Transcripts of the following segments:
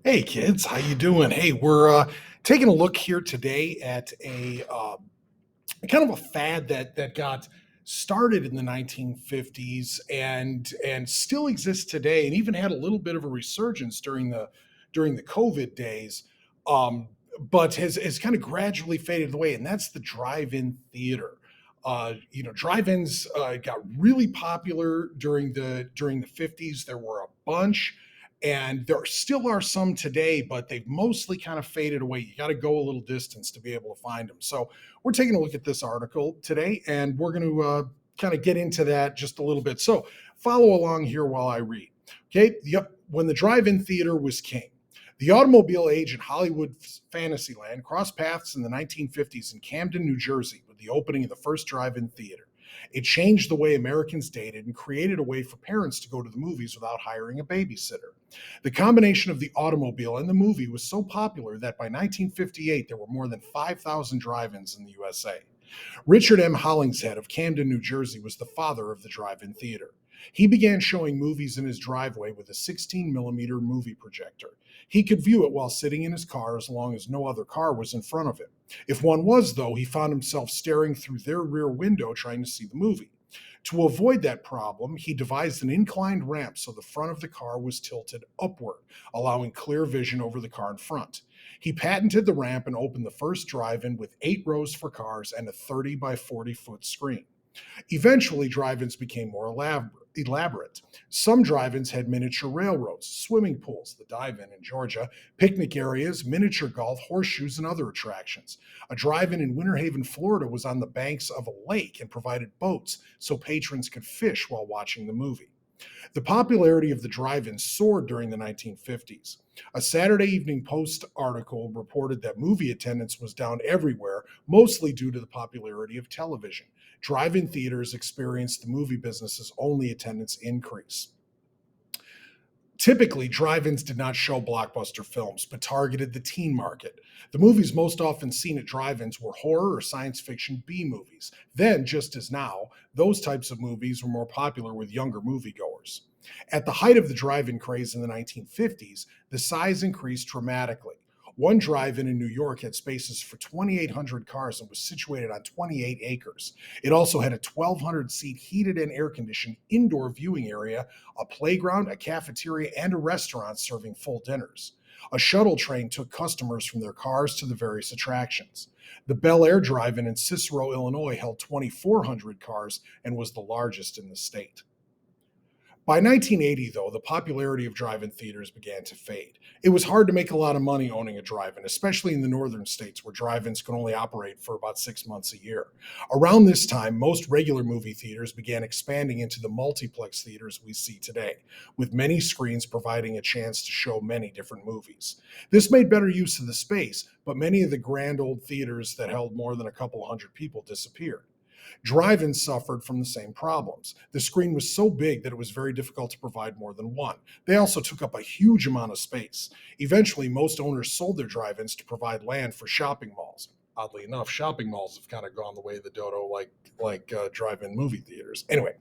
Hey kids, how you doing? Hey, we're taking a look here today at a kind of a fad that got started in the 1950s and still exists today, and even had a little bit of a resurgence during the COVID days, um, but has kind of gradually faded away, and that's the drive-in theater. Drive-ins got really popular during the 50s. There were a bunch, and there still are some today, but they've mostly kind of faded away. You got to go a little distance to be able to find them. So we're taking a look at this article today, and we're going to kind of get into that just a little bit. So follow along here while I read. Okay. Yep. When the drive-in theater was king, the automobile age in Hollywood's Fantasyland crossed paths in the 1950s in Camden, New Jersey, with the opening of the first drive-in theater. It changed the way Americans dated and created a way for parents to go to the movies without hiring a babysitter. The combination of the automobile and the movie was so popular that by 1958 there were more than 5,000 drive-ins in the USA. Richard M. Hollingshead of Camden, New Jersey, was the father of the drive-in theater. He began showing movies in his driveway with a 16 millimeter movie projector. He could view it while sitting in his car as long as no other car was in front of him. If one was, though, he found himself staring through their rear window trying to see the movie. To avoid that problem, he devised an inclined ramp so the front of the car was tilted upward, allowing clear vision over the car in front. He patented the ramp and opened the first drive-in with 8 rows for cars and a 30 by 40-foot screen. Eventually, drive-ins became more elaborate. Some drive-ins had miniature railroads, swimming pools, the dive-in in Georgia, picnic areas, miniature golf, horseshoes, and other attractions. A drive-in in Winter Haven, Florida was on the banks of a lake and provided boats so patrons could fish while watching the movie. The popularity of the drive-in soared during the 1950s. A Saturday Evening Post article reported that movie attendance was down everywhere, mostly due to the popularity of television. Drive-in theaters experienced the movie business's only attendance increase. Typically, drive-ins did not show blockbuster films, but targeted the teen market. The movies most often seen at drive-ins were horror or science fiction B movies. Then, just as now, those types of movies were more popular with younger moviegoers. At the height of the drive-in craze in the 1950s, the size increased dramatically. One drive-in in New York had spaces for 2,800 cars and was situated on 28 acres. It also had a 1,200-seat heated and air-conditioned indoor viewing area, a playground, a cafeteria, and a restaurant serving full dinners. A shuttle train took customers from their cars to the various attractions. The Bel Air Drive-In in Cicero, Illinois held 2,400 cars and was the largest in the state. By 1980, though, the popularity of drive-in theaters began to fade. It was hard to make a lot of money owning a drive-in, especially in the northern states where drive-ins can only operate for about 6 months a year. Around this time, most regular movie theaters began expanding into the multiplex theaters we see today, with many screens providing a chance to show many different movies. This made better use of the space, but many of the grand old theaters that held more than a couple hundred people disappeared. Drive-ins suffered from the same problems. The screen was so big that it was very difficult to provide more than one. They also took up a huge amount of space. Eventually, most owners sold their drive-ins to provide land for shopping malls. Oddly enough, shopping malls have kind of gone the way of the dodo, like drive-in movie theaters. Anyway,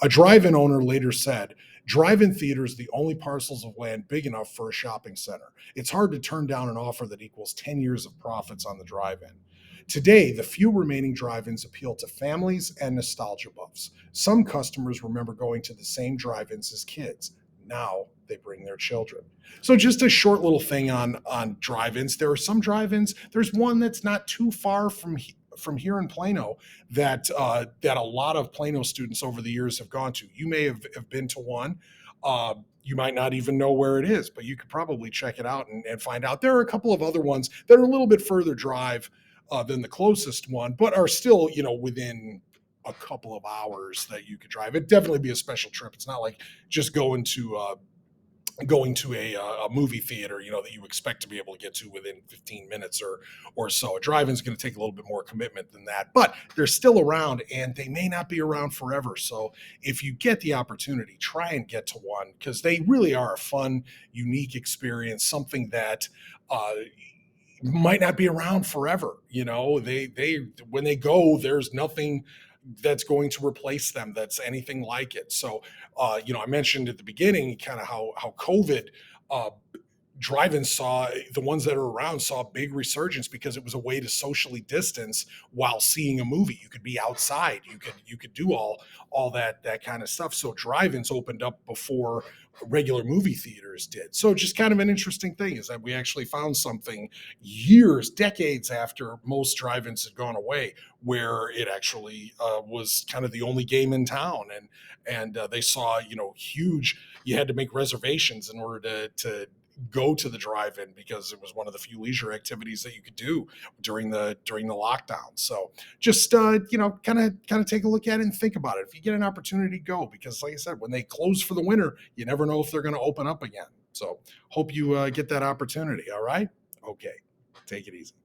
a drive-in owner later said, "Drive-in theaters are the only parcels of land big enough for a shopping center. It's hard to turn down an offer that equals 10 years of profits on the drive-in." Today, the few remaining drive-ins appeal to families and nostalgia buffs. Some customers remember going to the same drive-ins as kids. Now they bring their children. So just a short little thing on drive-ins. There are some drive-ins. There's one that's not too far from here in Plano that a lot of Plano students over the years have gone to. You may have been to one. You might not even know where it is, but you could probably check it out and find out. There are a couple of other ones that are a little bit further drive than the closest one, but are still, within a couple of hours that you could drive. It'd definitely be a special trip. It's not like just going to a movie theater, that you expect to be able to get to within 15 minutes or so. A drive-in is going to take a little bit more commitment than that, but they're still around and they may not be around forever. So if you get the opportunity, try and get to one because they really are a fun, unique experience, something that might not be around forever. They when they go, there's nothing that's going to replace them that's anything like it. So I mentioned at the beginning kind of how COVID uh, drive-ins saw, the ones that are around saw a big resurgence because it was a way to socially distance while seeing a movie. You could be outside, you could do all that kind of stuff. So drive-ins opened up before regular movie theaters did. So just kind of an interesting thing is that we actually found something years, decades after most drive-ins had gone away, where it actually was kind of the only game in town. And they saw, huge. You had to make reservations in order to go to the drive-in because it was one of the few leisure activities that you could do during the lockdown. So just kind of take a look at it and think about it. If you get an opportunity, go, because like I said, when they close for the winter, you never know if they're going to open up again. So hope you get that opportunity. All right. Okay. Take it easy.